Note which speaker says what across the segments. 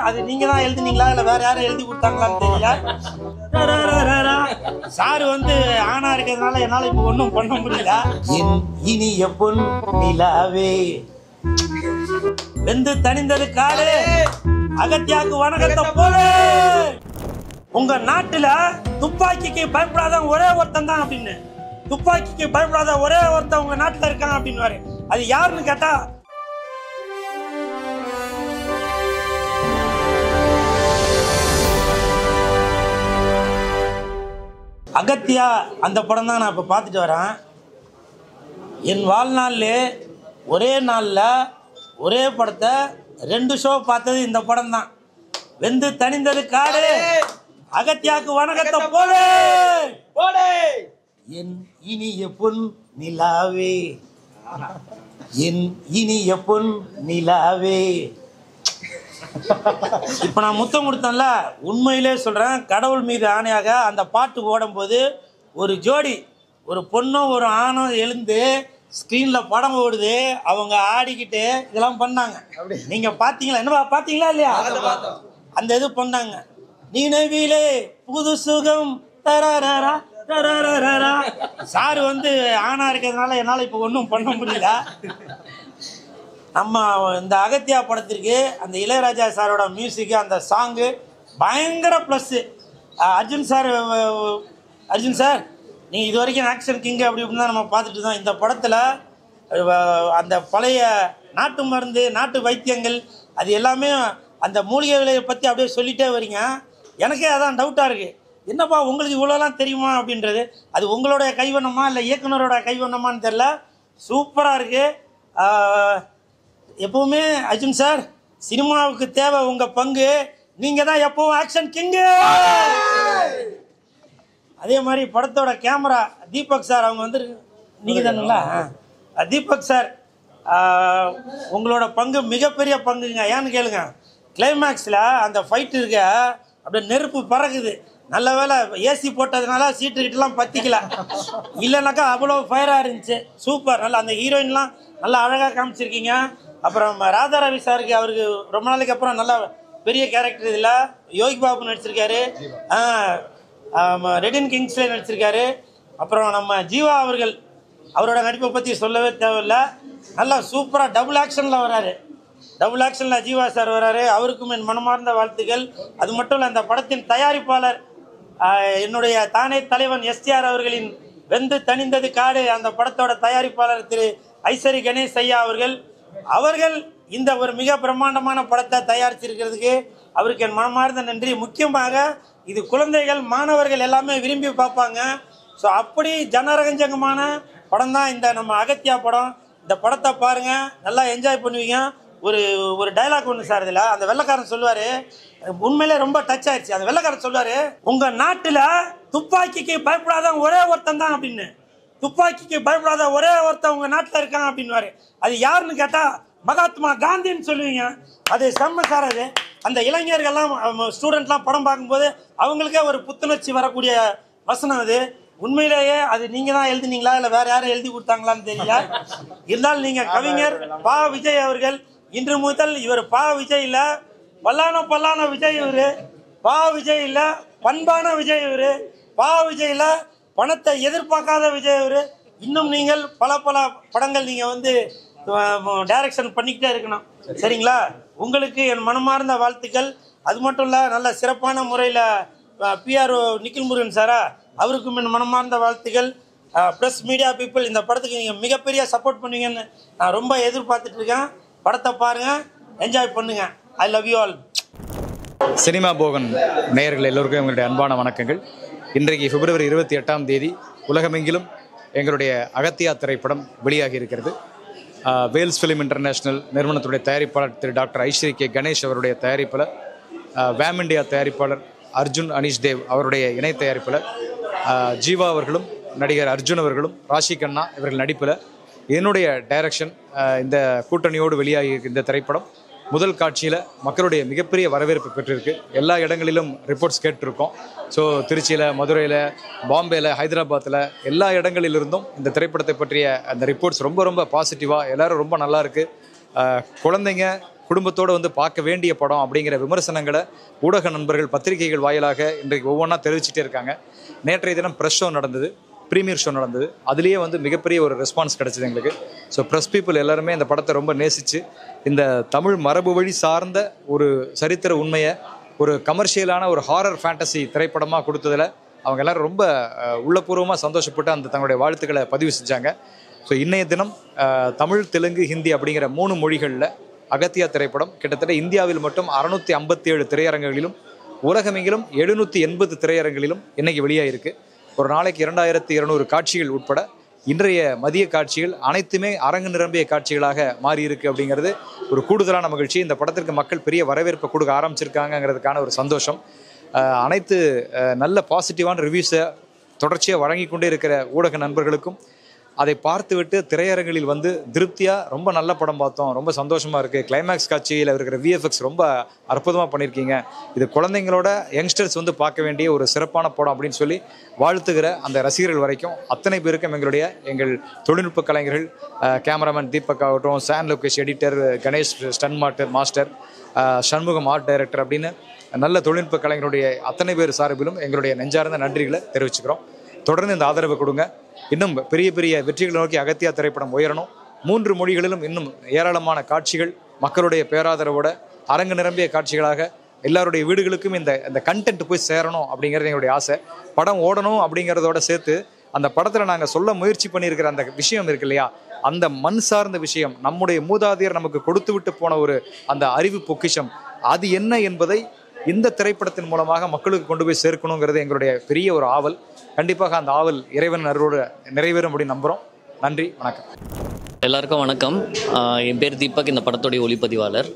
Speaker 1: அது நீங்க தான் எழுதுனீங்களா இல்ல வேற யாரும் எழுதி கொடுத்தாங்களான்னு தெரியல. சாரு வந்து ஆணா இருக்கிறதுனால என்னால இப்ப ஒன்றும் பண்ண முடியல. இனிய பொன் நிலாவே வெந்து தணிந்தது காடு அகத்தியாக்கு வணக்கத்தை போல. உங்க நாட்டுல துப்பாக்கிக்கு பயப்படாத ஒரே ஒருத்தன் தான் அப்படின்னு, துப்பாக்கிக்கு பயப்படாத ஒரே ஒருத்தன் உங்க நாட்டுல இருக்கான் அப்படின்னு. அது யாருன்னு கேட்டா அகத்தியா. அந்த படம் தான் நான் இப்போ பார்த்துட்டு வரேன். என் வாழ்நாள்ல ஒரே நாளில் ஒரே படத்தை 2 ஷோ பார்த்தது இந்த படம் தான். வெந்து தணிந்தது காடு அகத்தியாக்கு வணக்கத்தை போல. என் இனிய பொன் நிலாவே, என் இனிய பொன் நிலாவே. இப்ப நான் முத்தம் கொடுத்தேன்ல, உண்மையிலே சொல்றேன், கடவுள் மீது ஆணையாக அந்த பாட்டு ஓடும்போது ஒரு ஜோடி, ஒரு பொண்ணும் ஒரு ஆணும் எழுந்து ஸ்கிரீன்ல படம் ஓடுது, அவங்க ஆடிக்கிட்டு இதெல்லாம் பண்ணாங்க. நீங்க பாத்தீங்களா? என்ன பாத்தீங்களா இல்லையா? அந்த இது பண்ணாங்க. நினைவிலே புது சுகம் தரரரா தரரரா. சாரு வந்து ஆணா இருக்கிறதுனால என்னால இப்ப ஒன்றும் பண்ண முடியல. நம்ம இந்த அகத்தியா படத்திற்கு அந்த இளையராஜா சாரோட மியூசிக், அந்த சாங்கு பயங்கர ப்ளஸ்ஸு. அர்ஜுன் சார் நீங்கள் இது வரைக்கும் ஆக்ஷன் கிங்கு அப்படி இப்படின்னு தான் நம்ம பார்த்துட்டு தான். இந்த படத்தில் அந்த பழைய நாட்டு மருந்து, நாட்டு வைத்தியங்கள், அது எல்லாமே அந்த மூலிகைகளை பற்றி அப்படியே சொல்லிகிட்டே வரீங்க. எனக்கே அதான் டவுட்டாக இருக்குது, என்னப்பா உங்களுக்கு இவ்வளோலாம் தெரியுமா அப்படின்றது. அது உங்களோட கைவண்ணமா இல்லை இயக்குனரோட கைவண்ணமான்னு தெரில. சூப்பராக இருக்குது. எப்பவுமே அர்ஜுன் சார், சினிமாவுக்கு தேவை உங்க பங்கு. நீங்க தான் எப்பவும் ஆக்ஷன் கிங்கு. அதே மாதிரி படத்தோட கேமரா தீபக் சார், அவங்க வந்து நீங்க தானுங்களா? தீபக் சார், உங்களோட பங்கு மிகப்பெரிய பங்குங்க. ஏன்னு கேளுங்க, கிளைமேக்ஸில் அந்த ஃபைட் இருக்க அப்படியே நெருப்பு பறக்குது. நல்ல வேலை ஏசி போட்டதுனால சீட்டுக்கிட்டலாம் பற்றிக்கல, இல்லைனாக்கா அவ்வளோ ஃபயராக இருந்துச்சு. சூப்பர். நல்லா அந்த ஹீரோயின்லாம் நல்லா அழகாக காமிச்சிருக்கீங்க. அப்புறம் ராதா ரவி சாருக்கு, அவருக்கு ரொம்ப நாளைக்கு அப்புறம் நல்லா பெரிய கேரக்டர் இதில் யோகி பாபு நடிச்சிருக்காரு, ரெடின் கிங்ஸ்லே நடிச்சிருக்காரு. அப்புறம் நம்ம ஜீவா அவர்கள், அவரோட நடிப்பை பற்றி சொல்லவே தேவையில்லை. நல்லா சூப்பராக டபுள் ஆக்ஷனில் வராரு. டபுள் ஆக்ஷனில் ஜீவா சார் வராரு. அவருக்கும் என் மனமார்ந்த வாழ்த்துக்கள். அது மட்டும் இல்லை, அந்த படத்தின் தயாரிப்பாளர் என்னுடைய தானே தலைவன் எஸ்டிஆர் அவர்களின் வெந்து தணிந்தது காடு, அந்த படத்தோட தயாரிப்பாளர் திரு ஐசரி கணேஷ் ஐயா அவர்கள் இந்த ஒரு மிக பிரம்மாண்டமான படத்தை தயாரிச்சிருக்கிறதுக்கு அவருக்கு என் மனமார்ந்த நன்றி. முக்கியமாக இது குழந்தைகள், மாணவர்கள் எல்லாமே விரும்பி பார்ப்பாங்க. ஸோ அப்படி ஜனரஞ்சகமான படம் தான் இந்த நம்ம அகத்தியா படம். இந்த படத்தை பாருங்க, நல்லா என்ஜாய் பண்ணுவீங்க. ஒரு டைலாக் ஒன்று சார், இதில் அந்த வெள்ளைக்காரன் சொல்லுவார், உண்மையிலே ரொம்ப டச் ஆயிடுச்சு. அந்த வெள்ளைக்காரன் சொல்லுவார், உங்க நாட்டில் துப்பாக்கிக்கு பயப்படாத ஒரே ஒருத்தன் தான் அப்படின்னு, துப்பாக்கிக்கு பயப்படாத ஒரே ஒருத்தன் உங்க நாட்டில் இருக்கான் அப்படின்னு. அது யாருன்னு கேட்டா மகாத்மா காந்தின்னு சொல்லுவீங்க. அது செம்ம சார். அது அந்த இளைஞர்கள்லாம், ஸ்டூடெண்ட்லாம் படம் பார்க்கும்போது அவங்களுக்கே ஒரு புத்துணர்ச்சி வரக்கூடிய வசனம் அது. உண்மையிலேயே அது நீங்க தான் எழுதுனீங்களா இல்ல வேற யாரும் எழுதி கொடுத்தாங்களான்னு தெரியல. இருந்தாலும் நீங்க கவிஞர் பா விஜய் அவர்கள், இன்று முதல் இவர் பா விஜய் இல்ல, பல்லான விஜய் இவரு. பா விஜய் இல்ல, பண்பான விஜய் இவரு. பா விஜய் இல்ல, பணத்தை எதிர்பார்க்காத விஜய் இவரு. இன்னும் நீங்கள் பல படங்கள் நீங்க வந்து டைரக்ஷன் பண்ணிக்கிட்டே இருக்கணும், சரிங்களா? உங்களுக்கு என் மனமார்ந்த வாழ்த்துக்கள். அது மட்டும் இல்ல, நல்ல சிறப்பான முறையில் பிஆர்ஓ நிக்கில் முருகன் சாரா, அவருக்கும் என் மனமார்ந்த வாழ்த்துக்கள். ப்ரெஸ் மீடியா பீப்புள், இந்த படத்துக்கு நீங்கள் மிகப்பெரிய சப்போர்ட் பண்ணுவீங்கன்னு நான் ரொம்ப எதிர்பார்த்துட்டு இருக்கேன். படத்தை பாருங்க, என்ஜாய் பண்ணுங்க. I love you all.
Speaker 2: Cinema Bogan நேயர்கள் எல்லோருக்கும் எங்களுடைய அன்பான வணக்கங்கள். இன்றைக்கு பிப்ரவரி 28ஆம் தேதி உலகமெங்கிலும் எங்களுடைய அகத்தியா திரைப்படம் வெளியாகி இருக்கிறது. வேல்ஸ் ஃபிலிம் இன்டர்நேஷ்னல் நிறுவனத்துடைய தயாரிப்பாளர் திரு டாக்டர் ஐஸ்வரி கே கணேஷ் அவருடைய தயாரிப்பில், வேம் இண்டியா தயாரிப்பாளர் அர்ஜுன் அனீஷ் தேவ் அவருடைய இணை தயாரிப்பில், ஜீவா அவர்களும் நடிகர் அர்ஜுன் அவர்களும் ராஷி கண்ணா இவர்கள் நடிப்பில், என்னுடைய டைரக்ஷன், இந்த கூட்டணியோடு வெளியாகி இந்த திரைப்படம் முதல் காட்சியில் மக்களுடைய மிகப்பெரிய வரவேற்பு பெற்றிருக்கு. எல்லா இடங்களிலும் ரிப்போர்ட்ஸ் கேட்டிருக்கோம். ஸோ திருச்சியில், மதுரையில், பாம்பேயில், ஹைதராபாத்தில் எல்லா இடங்களிலிருந்தும் இந்த திரைப்படத்தை பற்றிய அந்த ரிப்போர்ட்ஸ் ரொம்ப பாசிட்டிவாக, எல்லோரும் ரொம்ப நல்லாயிருக்கு. குழந்தைங்க, குடும்பத்தோடு வந்து பார்க்க வேண்டிய படம் அப்படிங்கிற விமர்சனங்களை ஊடக நண்பர்கள் பத்திரிகைகள் வாயிலாக இன்றைக்கு ஒவ்வொன்றா தெரிவிச்சுட்டே இருக்காங்க. நேற்றைய தினம் ப்ரெஸ் ஷோ நடந்தது, ப்ரீமியர் ஷோ நடந்தது. அதுலேயே வந்து மிகப்பெரிய ஒரு ரெஸ்பான்ஸ் கிடச்சிது எங்களுக்கு. ஸோ ப்ரெஸ் பீப்புள் எல்லாருமே இந்த படத்தை ரொம்ப நேசித்து இந்த தமிழ் மரபு வழி சார்ந்த ஒரு சரித்திர உண்மையை ஒரு கமர்ஷியலான ஒரு ஹாரர் ஃபேண்டசி திரைப்படமாக கொடுத்ததில் அவங்க எல்லோரும் ரொம்ப உள்ளபூர்வமாக சந்தோஷப்பட்டு அந்த தங்களுடைய வாழ்த்துக்களை பதிவு செஞ்சாங்க. ஸோ இன்றைய தினம் தமிழ், தெலுங்கு, ஹிந்தி அப்படிங்கிற 3 மொழிகளில் அகத்தியா திரைப்படம் கிட்டத்தட்ட இந்தியாவில் மட்டும் 657 திரையரங்குகளிலும் உலகமெங்கிலும் 780 திரையரங்குகளிலும் இன்றைக்கி வெளியாகிருக்கு. ஒரு நாளைக்கு 2200 காட்சிகள் உட்பட இன்றைய மதிய காட்சிகள் அனைத்துமே அரங்கு நிரம்பிய காட்சிகளாக மாறியிருக்கு அப்படிங்கிறது ஒரு கூடுதலான மகிழ்ச்சி. இந்த படத்திற்கு மக்கள் பெரிய வரவேற்பை கொடுக்க ஆரம்பிச்சிருக்காங்கிறதுக்கான ஒரு சந்தோஷம். அனைத்து நல்ல பாசிட்டிவான ரிவ்யூஸை தொடர்ச்சியாக வழங்கி கொண்டே இருக்கிற ஊடக நண்பர்களுக்கும் அதை பார்த்துவிட்டு திரையரங்கில் வந்து திருப்தியாக ரொம்ப நல்ல படம் பார்த்தோம், ரொம்ப சந்தோஷமாக இருக்குது, கிளைமேக்ஸ் காட்சியில் இருக்கிற விஎஃப்எக்ஸ் ரொம்ப அற்புதமாக பண்ணியிருக்கீங்க, இது குழந்தைங்களோட யங்ஸ்டர்ஸ் வந்து பார்க்க வேண்டிய ஒரு சிறப்பான படம் அப்படின்னு சொல்லி வாழ்த்துகிற அந்த ரசிகர்கள் வரைக்கும் அத்தனை பேருக்கும் எங்கள் தொழில்நுட்ப கலைஞர்கள், கேமராமேன் தீபக் ஆகட்டும், San Lokesh editor, Ganesh stunt master, Shanmugam art director அப்படின்னு நல்ல தொழில்நுட்ப கலைஞருடைய அத்தனை பேர் சார்பிலும் எங்களுடைய நெஞ்சார்ந்த நன்றிகளை தெரிவிச்சுக்கிறோம். தொடர்ந்து இந்த ஆதரவை கொடுங்க. இன்னும் பெரிய பெரிய வெற்றிகளை நோக்கி அகத்தியா திரைப்படம் உயரணும். 3 மொழிகளிலும் இன்னும் ஏராளமான காட்சிகள் மக்களுடைய பேராதரவோட அரங்கு நிரம்பிய காட்சிகளாக எல்லாருடைய வீடுகளுக்கும் இந்த கண்டென்ட் போய் சேரணும் அப்படிங்கிறது எங்களுடைய ஆசை. படம் ஓடணும் அப்படிங்கிறதோட சேர்த்து அந்த படத்தில் நாங்கள் சொல்ல முயற்சி பண்ணியிருக்கிற அந்த விஷயம் இருக்கு இல்லையா, அந்த மண் சார்ந்த விஷயம், நம்முடைய மூதாதையர் நமக்கு கொடுத்து விட்டு போன ஒரு அந்த அறிவு பொக்கிஷம், அது என்ன என்பதை இந்த திரைப்படத்தின் மூலமாக மக்களுக்கு கொண்டு போய் சேர்க்கணுங்கிறது எங்களுடைய பெரிய ஒரு ஆவல். கண்டிப்பாக அந்த ஆவல் இறைவன் அருளோடு நிறைவேறும் அப்படின்னு நம்புகிறோம். நன்றி, வணக்கம்.
Speaker 3: எல்லாருக்கும் வணக்கம். என் பேர் தீபக், இந்த படத்துடைய ஒளிப்பதிவாளர்.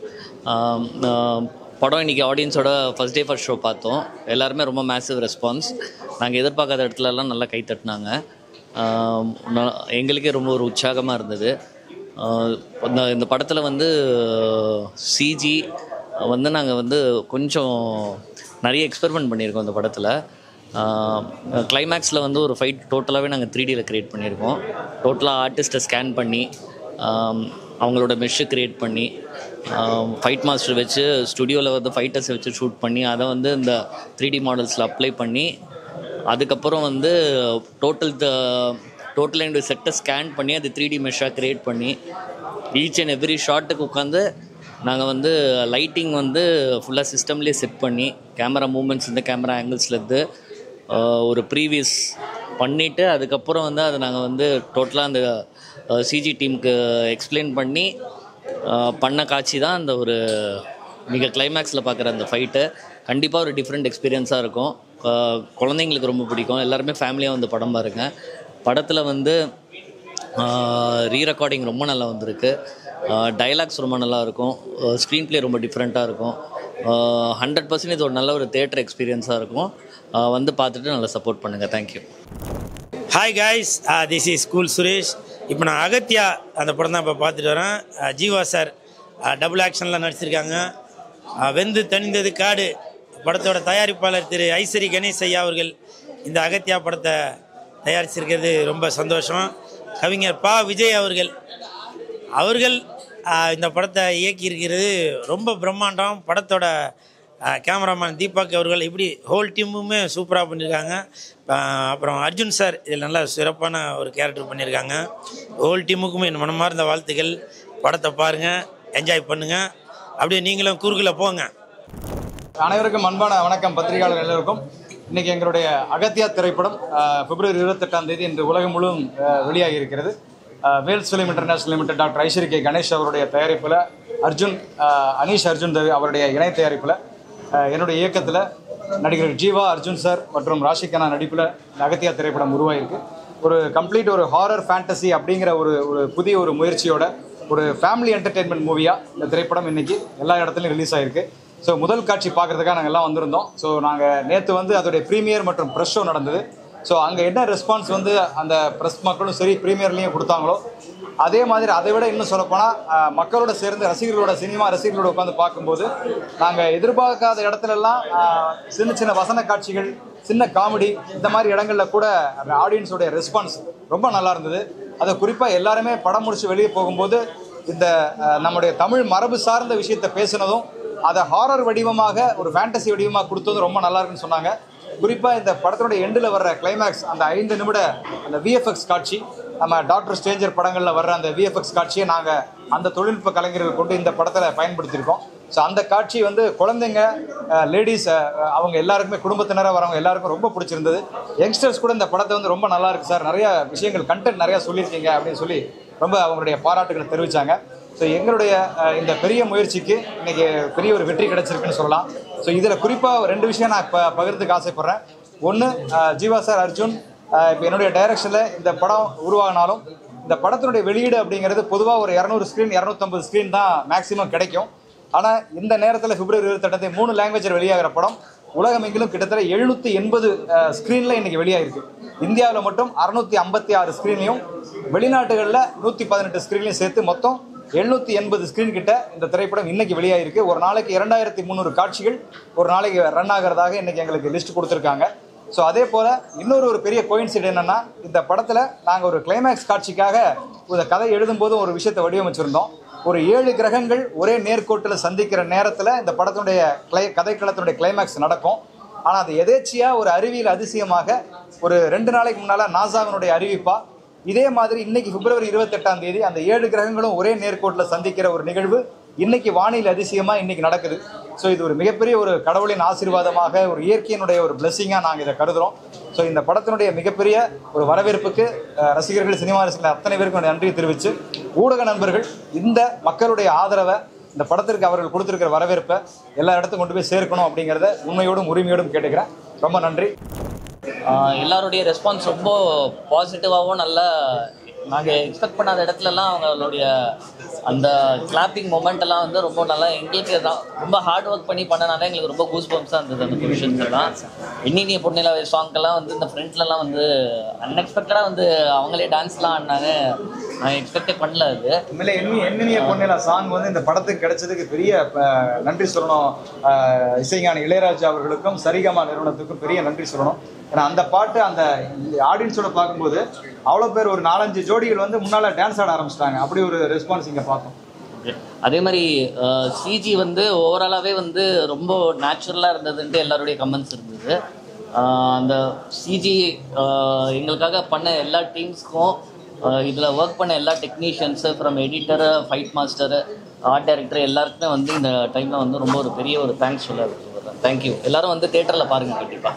Speaker 3: படம் இன்றைக்கி ஆடியன்ஸோட ஃபர்ஸ்ட் டே ஃபர்ஸ்ட் ஷோ பார்த்தோம். எல்லாருமே ரொம்ப மேசிவ் ரெஸ்பான்ஸ். நாங்கள் எதிர்பார்க்காத இடத்துலலாம் நல்லா கை தட்டினாங்க. எங்களுக்கே ரொம்ப ஒரு உற்சாகமாக இருந்தது. இந்த படத்தில் வந்து சிஜி வந்து நாங்கள் வந்து கொஞ்சம் நிறைய எக்ஸ்பெரிமெண்ட் பண்ணியிருக்கோம். இந்த படத்தில் கிளைமேக்ஸில் வந்து ஒரு ஃபைட் டோட்டலாகவே நாங்கள் 3Dயில் க்ரியேட் பண்ணியிருக்கோம். டோட்டலாக ஆர்டிஸ்ட்டை ஸ்கேன் பண்ணி அவங்களோட மெஷ்ஷு க்ரியேட் பண்ணி ஃபைட் மாஸ்டர் வச்சு ஸ்டுடியோவில் வந்து ஃபைட்டர்ஸை வச்சு ஷூட் பண்ணி அதை வந்து இந்த 3D மாடல்ஸில் அப்ளை பண்ணி அதுக்கப்புறம் வந்து டோட்டல் என்னுடைய செட்டை ஸ்கேன் பண்ணி அது 3D மெஷ்ஷாக க்ரியேட் பண்ணி ஈச் அண்ட் எவ்ரி ஷாட்டுக்கு உட்காந்து நாங்கள் வந்து லைட்டிங் வந்து ஃபுல்லாக சிஸ்டம்லேயே செட் பண்ணி கேமரா மூமெண்ட்ஸ் இந்த கேமரா ஆங்கிள்ஸ்லேருந்து ஒரு ப்ரீவியஸ் பண்ணிவிட்டு அதுக்கப்புறம் வந்து அதை நாங்கள் வந்து டோட்டலாக அந்த சிஜி டீமுக்கு எக்ஸ்பிளைன் பண்ணி பண்ண காட்சி தான் அந்த ஒரு மிக கிளைமேக்ஸில் பார்க்குற அந்த ஃபைட்டு. கண்டிப்பாக ஒரு டிஃப்ரெண்ட் எக்ஸ்பீரியன்ஸாக இருக்கும். குழந்தைங்களுக்கு ரொம்ப பிடிக்கும். எல்லாருமே ஃபேமிலியாக வந்து படம் பாருங்க. படத்தில் வந்து ரீரெக்கார்டிங் ரொம்ப நல்லா வந்திருக்கு. டைலாக்ஸ் ரொம்ப நல்லா இருக்கும். ஸ்க்ரீன் ப்ளே ரொம்ப டிஃப்ரெண்ட்டாக இருக்கும். 100% இது ஒரு நல்ல ஒரு தியேட்டர் எக்ஸ்பீரியன்ஸாக இருக்கும். வந்து பார்த்துட்டு நல்லா சப்போர்ட் பண்ணுங்கள். Thank you.
Speaker 1: Hi guys, this is school Suresh. இப்போ நான் அகத்தியா அந்த படம் தான் இப்போ பார்த்துட்டு வரேன். ஜீவா சார் டபுள் ஆக்ஷனில் நடிச்சிருக்காங்க. வெந்து தணிந்தது காடு படத்தோட தயாரிப்பாளர் திரு ஐசரி கணேஷ் ஐயா அவர்கள் இந்த அகத்தியா படத்தை தயாரிச்சிருக்கிறது ரொம்ப சந்தோஷம். கவிஞர் பா விஜய் அவர்கள் இந்த படத்தை இயக்கியிருக்கிறது ரொம்ப பிரம்மாண்டம். படத்தோட கேமராமேன் தீபக் அவர்கள் இப்படி ஹோல் டீமுமே சூப்பராக பண்ணியிருக்காங்க. அப்புறம் அர்ஜுன் சார் இதில் நல்லா சிறப்பான ஒரு கேரக்டர் பண்ணியிருக்காங்க. ஹோல் டீமுக்குமே என் மனமார்ந்த வாழ்த்துக்கள். படத்தை பாருங்கள், என்ஜாய் பண்ணுங்கள், அப்படியே நீங்களும் குறுக்கில் போங்க.
Speaker 2: அனைவருக்கும் அன்பான வணக்கம். பத்திரிகையாளர் எல்லோருக்கும் இன்றைக்கி எங்களுடைய அகத்தியா திரைப்படம் பிப்ரவரி 28ஆம் தேதி இன்று உலகம் முழுவதும் வெளியாகி இருக்கிறது. Vels film international limited doctor Ishari K Ganesh அவருடைய தயாரிப்பில் அனீஷ் அர்ஜுன் தேவி அவருடைய இணை தயாரிப்பில் என்னுடைய இயக்கத்தில் நடிகர் ஜீவா, அர்ஜுன் சார் மற்றும் ராஷிகனா நடிப்பில் அகத்தியா திரைப்படம் உருவாகிருக்கு. ஒரு கம்ப்ளீட் ஒரு ஹாரர் ஃபேண்டசி அப்படிங்கிற ஒரு புதிய ஒரு முயற்சியோட ஒரு ஃபேமிலி என்டர்டெயின்மெண்ட் மூவியாக இந்த திரைப்படம் இன்றைக்கி எல்லா இடத்துலையும் ரிலீஸ் ஆகிருக்கு. ஸோ முதல் காட்சி பார்க்குறதுக்காக நாங்கள் எல்லாம் வந்திருந்தோம். ஸோ நாங்கள் நேற்று வந்து அதோடைய ப்ரீமியர் மற்றும் ப்ரெஸ் ஷோ நடந்தது. ஸோ அங்கே என்ன ரெஸ்பான்ஸ் வந்து அந்த ப்ரெஸ் மக்களும் சரி ப்ரீமியர்லேயும் கொடுத்தாங்களோ அதே மாதிரி அதை விட இன்னும் சொல்லப்போனால் மக்களோட சேர்ந்து சினிமா ரசிகர்களோட உட்காந்து பார்க்கும்போது நாங்கள் எதிர்பார்க்காத இடத்துலலாம் சின்ன சின்ன வசன காட்சிகள், சின்ன காமெடி, இந்த மாதிரி இடங்களில் கூட அந்த ஆடியன்ஸோடைய ரெஸ்பான்ஸ் ரொம்ப நல்லா இருந்தது. அதை குறிப்பாக எல்லாருமே படம் முடிச்சு வெளியே போகும்போது இந்த நம்முடைய தமிழ் மரபு சார்ந்த விஷயத்தை பேசுனதும் அதை ஹாரர் வடிவமாக ஒரு ஃபேண்டசி வடிவமாக கொடுத்ததும் ரொம்ப நல்லா இருக்குன்னு சொன்னாங்க. குறிப்பாக இந்த படத்தினுடைய எண்டில் வர்ற கிளைமேக்ஸ், அந்த 5 நிமிட அந்த விஎஃப்எக்ஸ் காட்சி, நம்ம டாக்டர் ஸ்ட்ரேஞ்சர் படங்களில் வர்ற அந்த விஎஃப்எக்ஸ் காட்சியை நாங்கள் அந்த தொழில்நுட்ப கலைஞர்கள் கொண்டு இந்த படத்தில் பயன்படுத்தியிருக்கோம். ஸோ அந்த காட்சி வந்து குழந்தைங்க, லேடிஸ், அவங்க எல்லாருக்குமே, குடும்பத்தினராக வரவங்க எல்லாருக்கும் ரொம்ப பிடிச்சிருந்தது. யங்ஸ்டர்ஸ் கூட இந்த படத்தை வந்து ரொம்ப நல்லா இருக்குது சார், நிறைய விஷயங்கள் கண்டென்ட் நிறையா சொல்லியிருக்கீங்க அப்படின்னு சொல்லி ரொம்ப அவங்களுடைய பாராட்டுகளை தெரிவித்தாங்க. ஸோ எங்களுடைய இந்த பெரிய முயற்சிக்கு இன்றைக்கி பெரிய ஒரு வெற்றி கிடைச்சிருக்குன்னு சொல்லலாம். ஸோ இதில் குறிப்பாக 2 விஷயம் நான் இப்போ பகிர்ந்துக்கு ஆசைப்பட்றேன். ஒன்று, ஜீவா சார், அர்ஜுன், இப்போ என்னுடைய டைரக்ஷனில் இந்த படம் உருவாகினாலும் இந்த படத்தினுடைய வெளியீடு அப்படிங்கிறது பொதுவாக ஒரு 200 ஸ்க்ரீன் 250 ஸ்க்ரீன் தான் மேக்ஸிமம் கிடைக்கும். ஆனால் இந்த நேரத்தில் பிப்ரவரி 28 3 லாங்குவேஜில் வெளியாகிற படம் உலகமெங்கிலும் கிட்டத்தட்ட 780 ஸ்க்ரீனில் இன்றைக்கி வெளியாகிருக்கு. இந்தியாவில் மட்டும் 656 ஸ்க்ரீன்லையும், வெளிநாட்டுகளில் 118 ஸ்க்ரீன்லையும் சேர்த்து மொத்தம் 780 ஸ்க்ரீன் கிட்ட இந்த திரைப்படம் இன்னைக்கு வெளியாகிருக்கு. ஒரு நாளைக்கு 2300 காட்சிகள் ஒரு நாளைக்கு ரன் ஆகிறதாக இன்னைக்கு எங்களுக்கு லிஸ்ட் கொடுத்துருக்காங்க. ஸோ அதே போல் இன்னொரு பெரிய கோயின்சிடென்ட் என்னென்னா, இந்த படத்தில் நாங்கள் ஒரு கிளைமேக்ஸ் காட்சிக்காக இந்த கதை எழுதும்போது ஒரு விஷயத்தை வடிவமைச்சிருந்தோம். ஒரு 7 கிரகங்கள் ஒரே நேர்கோட்டில் சந்திக்கிற நேரத்தில் இந்த படத்தினுடைய கதைக்களத்தினுடைய கிளைமேக்ஸ் நடக்கும். ஆனால் அது எதேச்சியாக ஒரு அறிவியல் அதிசயமாக ஒரு 2 நாளைக்கு முன்னால் நாசாவினுடைய அறிவிப்பாக இதே மாதிரி இன்னைக்கு பிப்ரவரி 28ஆம் தேதி அந்த 7 கிரகங்களும் ஒரே நேர்கோட்டில் சந்திக்கிற ஒரு நிகழ்வு இன்னைக்கு வானிலை அதிசயமாக இன்னைக்கு நடக்குது. ஸோ இது ஒரு மிகப்பெரிய ஒரு கடவுளின் ஆசீர்வாதமாக, ஒரு இயற்கையினுடைய ஒரு பிளெஸிங்காக நாங்கள் இதை கருதுகிறோம். ஸோ இந்த படத்தினுடைய மிகப்பெரிய ஒரு வரவேற்புக்கு ரசிகர்கள், சினிமா ரசிகர்கள் அத்தனை பேருக்கும் நன்றியை தெரிவித்து, ஊடக நண்பர்கள் இந்த மக்களுடைய ஆதரவை, இந்த படத்திற்கு அவர்கள் கொடுத்துருக்கிற வரவேற்பை எல்லா இடத்துக்கும் கொண்டு போய் சேர்க்கணும் அப்படிங்கிறத உண்மையோடும் உரிமையோடும் கேட்டுக்கிறேன். ரொம்ப நன்றி.
Speaker 3: எல்லாருடைய ரெஸ்பான்ஸ் ரொம்ப பாசிட்டிவாகவும் நல்லா, நாங்கள் எக்ஸ்பெக்ட் பண்ணாத இடத்துலலாம் அவங்களுடைய அந்த கிளாப்பிங் மொமெண்ட் எல்லாம் வந்து ரொம்ப நல்லா, எங்களுக்கு தான் ரொம்ப ஹார்ட் ஒர்க் பண்ணி பண்ணனால எங்களுக்கு ரொம்ப கூஸ் பம்ப்ஸாக இருந்தது அந்த பொசிஷன்ஸ் எல்லாம். இன்னினிய பொன்னிலா சாங்க்கெல்லாம் வந்து இந்த ஃப்ரெண்ட்லலாம் வந்து அன்எக்ஸ்பெக்டடாக வந்து அவங்களே டான்ஸ்லாம் ஆடினாங்க. நான் எக்ஸ்பெக்டே பண்ணல. அது
Speaker 2: உண்மையிலே என்னிய பொன்னிலா சாங் வந்து இந்த படத்துக்கு கிடைச்சதுக்கு பெரிய நன்றி சொல்லணும். இசைஞானி இளையராஜா அவர்களுக்கும் சரிகமா நிறுவனத்துக்கும் பெரிய நன்றி சொல்லணும். ஏன்னா அந்த பாட்டு அந்த ஆடியன்ஸோட பார்க்கும்போது அவ்வளோ பேர், ஒரு 4-5 ஜோடிகள் வந்து முன்னால் டான்ஸ் ஆட ஆரம்பிச்சிட்டாங்க. அப்படி ஒரு ரெஸ்பான்ஸ் இங்கே பார்த்தோம்.
Speaker 3: அதே மாதிரி சிஜி வந்து ஓவராலாகவே வந்து ரொம்ப நேச்சுரலாக இருந்ததுன்ட்டு எல்லாருடைய கமெண்ட்ஸ் இருந்தது. அந்த சிஜி எங்களுக்காக பண்ண எல்லா டீம்ஸ்க்கும், இதில் ஒர்க் பண்ண எல்லா technicians, from editor, fight master, art director எல்லாருக்குமே வந்து இந்த டைமில் வந்து ரொம்ப ஒரு பெரிய ஒரு தேங்க்ஸ் சொல்ல. தேங்க்யூ. எல்லோரும் வந்து தேட்டரில் பாருங்கள் கண்டிப்பாக.